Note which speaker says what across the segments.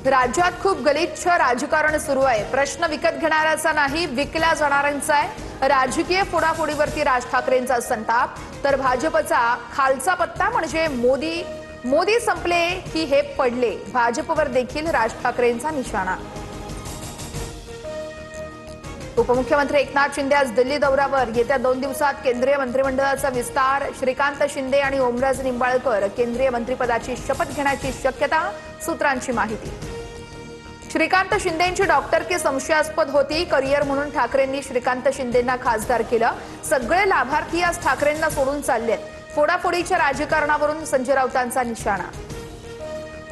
Speaker 1: राज्यात खूप गलिच्छ राजकारण सुरू आहे। प्रश्न विकत घेणाऱ्याचा नाही, विकल्या जाणाऱ्यांचा आहे। राजकीय फोडाफोडीवरती राज ठाकरेंचा संताप, तर भाजपचा खालचा पत्ता म्हणजे मोदी संपले की हे पडले। भाजपवर देखील राज ठाकरेंचा निशाणा। उपमुख्यमंत्री एकनाथ शिंदे आज दिल्ली दौऱ्यावर। येत्या 2 दिवसात केंद्रीय मंत्रिमंडळाचा विस्तार। श्रीकांत शिंदे आणि ओमराज निंबाळकर केंद्रीय मंत्रिपदाची शपथ घेण्याची शक्यता, सूत्रांची माहिती। श्रीकांत शिंदेंची डॉक्टरकी संशयास्पद होती। करिअर म्हणून ठाकरेंनी श्रीकांत शिंदेंना खासदार केलं। सगळे लाभार्थी आज ठाकरेंना सोडून चाललेत। फोडाफोडीच्या राजकारणावरून संजय राऊतांचा निशाणा।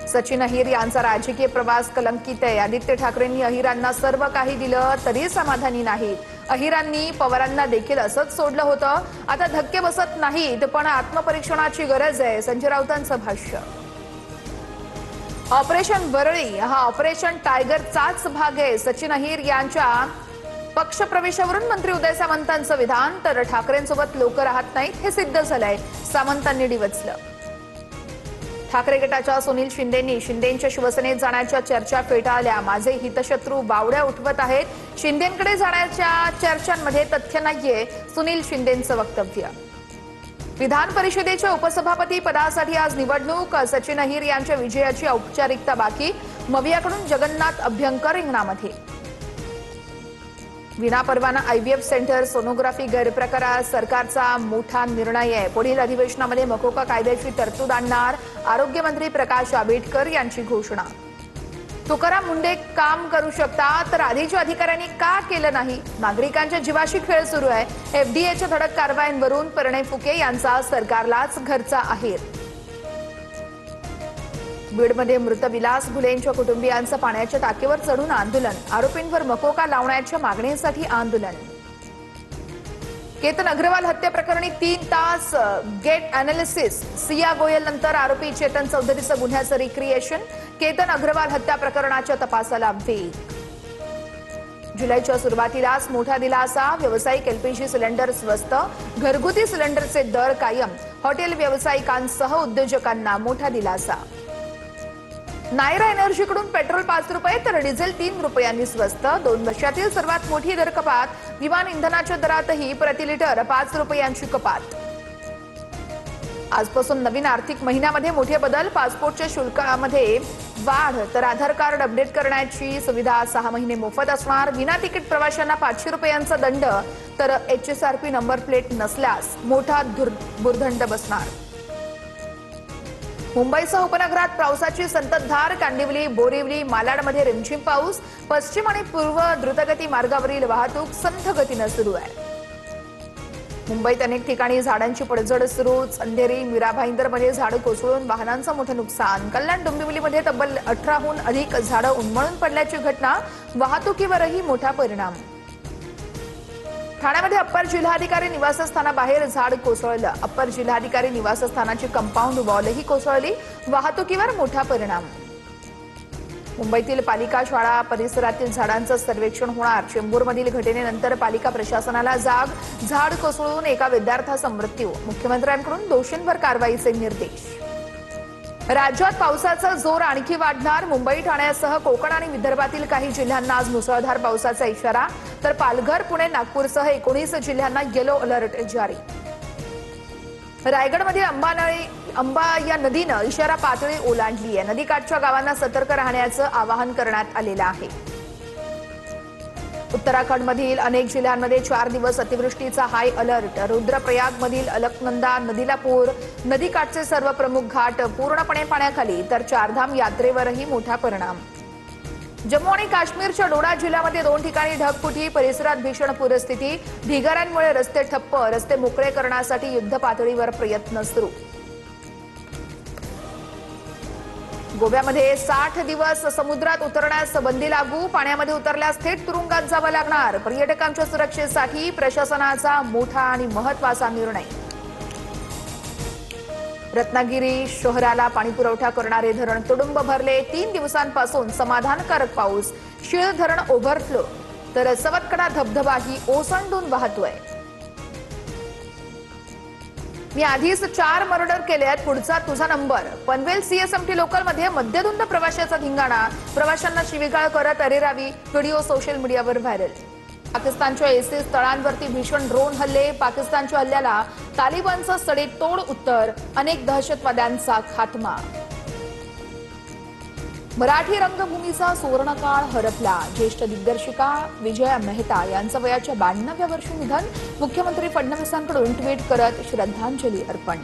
Speaker 1: सचिन अहिर यांचा राजकीय प्रवास कलंकित आहे। आदित्य ठाकरेंनी अहिरांना सर्व काही दिलं तरी समाधानी नाहीत। अहिरांनी पवारांना देखील असंच सोडलं होतं। आता धक्के बसत नाहीत, पण आत्मपरीक्षणाची गरज आहे, संजय राऊतांचं भाष्य। ऑपरेशन वरळी हा ऑपरेशन टायगरचाच भाग आहे। सचिन अहिर यांच्या पक्षप्रवेशावरून मंत्री उदय सामंतांचं विधान, तर ठाकरेंसोबत लोक राहत नाहीत हे सिद्ध झालंय, सामंतांनी डिवचलं। ठाकरे गटाच्या सुनील शिंदेंनी शिंदेंच्या शिवसेनेत जाण्याच्या चर्चा फेटाळल्या। माझे हितशत्रू बावड्या उठवत आहेत। शिंदेंकडे जाण्याच्या चर्चांमध्ये तथ्य नाहीये, सुनील शिंदेंचं वक्तव्य। विधान परिषदेच्या उपसभापती पदासाठी आज निवडणूक। सचिन अहिर यांच्या विजयाची औपचारिकता बाकी। मवियाकडून जगन्नाथ अभ्यंकर रिंगणामध्ये। विनापरवाना आयव्हीएफ सेंटर सोनोग्राफी गैरप्रकारात सरकारचा मोठा निर्णय आहे। पुढील अधिवेशनामध्ये मकोका कायद्याची तरतूद आणणार, आरोग्यमंत्री प्रकाश आंबेडकर यांची घोषणा। तुकाराम मुंडे काम करू शकतात, तर आधीच्या अधिकाऱ्यांनी का केलं नाही? नागरिकांच्या जीवाशी खेळ सुरू आहे। एफडीएच्या धडक कारवायांवरून प्रणय फुके यांचा सरकारलाच घरचा आहेर। बीडमध्ये मृत विलास भुलेंच्या कुटुंबियांचं पाण्याच्या टाकीवर चढून आंदोलन। आरोपींवर मकोका लावण्याच्या मागणीसाठी आंदोलन। केतन अग्रवाल हत्या प्रकरणी 3 तास गेट अॅनालिसिस। सिया गोयल नंतर आरोपी चेतन चौधरीचं गुन्ह्याचं रिक्रिएशन। केतन अग्रवाल हत्या प्रकरणाच्या तपासाला वेग। जुलैच्या सुरुवातीलाच मोठा दिलासा। व्यावसायिक एलपीजी सिलेंडर स्वस्त, घरगुती सिलेंडरचे दर कायम। हॉटेल व्यावसायिकांसह उद्योजकांना मोठा दिलासा। नायरा एनर्जीकडून पेट्रोल 5 रुपये तर डिझेल 3 रुपयांनी स्वस्त। 2 वर्षातील सर्वात मोठी दर कपात। विमान इंधनाच्या दरातही प्रति लिटर 5 रुपयांची कपात। आजपासून नवीन आर्थिक महिन्यामध्ये मोठे बदल। पासपोर्टच्या शुल्कामध्ये वाढ, तर आधार कार्ड अपडेट करण्याची सुविधा 6 महिने मोफत असणार। विना तिकीट प्रवाशांना 500 रुपयांचा दंड, तर HSRP नंबर प्लेट नसल्यास मोठा भुर्दंड बसणार। मुंबईसह उपनगरात पावसाची संततधार। कांदिवली, बोरिवली, मालाडमध्ये रिमझिम पाऊस। पश्चिम आणि पूर्व द्रुतगती मार्गावरील वाहतूक संथ गतीनं सुरू आहे। मुंबईत अनेक ठिकाणी झाडांची पडझड सुरूच। अंधेरी, मीरा भाईंदरमध्ये झाडं कोसळून वाहनांचं मोठं नुकसान। कल्याण डोंबिवलीमध्ये तब्बल 18हून अधिक झाडं उन्मळून पडल्याची घटना, वाहतुकीवरही मोठा परिणाम। ठाण्यामध्ये अप्पर जिल्हाधिकारी निवासस्थानाबाहेर झाड कोसळलं। अप्पर जिल्हाधिकारी निवासस्थानाची कंपाऊंड वॉलही कोसळली, वाहतुकीवर मोठा परिणाम। मुंबईतील पालिका शाळा परिसरातील झाडांचं सर्वेक्षण होणार। चेंबूरमधील घटनेनंतर पालिका प्रशासनाला जाग। झाड कोसळून एका विद्यार्थ्याचा मृत्यू। मुख्यमंत्र्यांकडून दोषींवर कारवाईचे निर्देश। राज्यात पावसाचा जोर आणखी वाढणार। मुंबई, ठाण्यासह कोकण आणि विदर्भातील काही जिल्ह्यांना आज मुसळधार पावसाचा इशारा, तर पालघर, पुणे, नागपूरसह 19 जिल्ह्यांना येलो अलर्ट जारी। रायगडमध्ये अंबा या नदीनं इशारा पातळी ओलांडली आहे। नदीकाठच्या गावांना सतर्क राहण्याचं आवाहन करण्यात आलेलं आहे। उत्तराखंडमधील अनेक जिल्ह्यांमध्ये 4 दिवस अतिवृष्टीचा हाय अलर्ट। रुद्रप्रयागमधील अलकनंदा नदीला पूर। नदीकाठचे सर्व प्रमुख घाट पूर्णपणे पाण्याखाली, तर चारधाम यात्रेवरही मोठा परिणाम। जम्मू आणि काश्मीरच्या डोडा जिल्ह्यामध्ये 2 ठिकाणी ढगफुटी। परिसरात भीषण पूरस्थिती। ढिगाऱ्यांमुळे रस्ते ठप्प। रस्ते मोकळे करण्यासाठी युद्धपातळीवर प्रयत्न सुरू। गोव्यामध्ये 60 दिवस समुद्रात उतरण्यास बंदी लागू। पाण्यामध्ये उतरल्यास थेट तुरुंगात जावं लागणार। पर्यटकांच्या सुरक्षेसाठी प्रशासनाचा मोठा आणि महत्त्वाचा निर्णय। रत्नागिरी शहराला पाणीपुरवठा करणारे धरण तुडुंब भरले। 3 दिवसांपासून समाधानकारक पाऊस। शीळ धरण ओव्हरफ्लो, तर सवतकडा धबधबाही ओसंडून वाहतोय। मी आधीच 4 मर्डर केले आहेत, पुढचा तुझा नंबर. पनवेल सीएसएमटी लोकलमध्ये मद्यधुंद प्रवाशाचा धिंगाणा, प्रवाशांना शिवीगाळ करत अरेरावी. व्हिडिओ सोशल मीडियावर व्हायरल. पाकिस्तानच्या एसी तळांवरती भीषण ड्रोन हल्ले, पाकिस्तानच्या हल्ल्याला तालिबानचं सडेतोड उत्तर, अनेक दहशतवाद्यांचा खात्मा. मराठी रंगभूमीचा सुवर्णकाळ हरपला, ज्येष्ठ दिग्दर्शिका विजया मेहता यांचं वयाच्या 92व्या वर्षी निधन, मुख्यमंत्री फडणवीसांकडून ट्विट करत श्रद्धांजली अर्पण.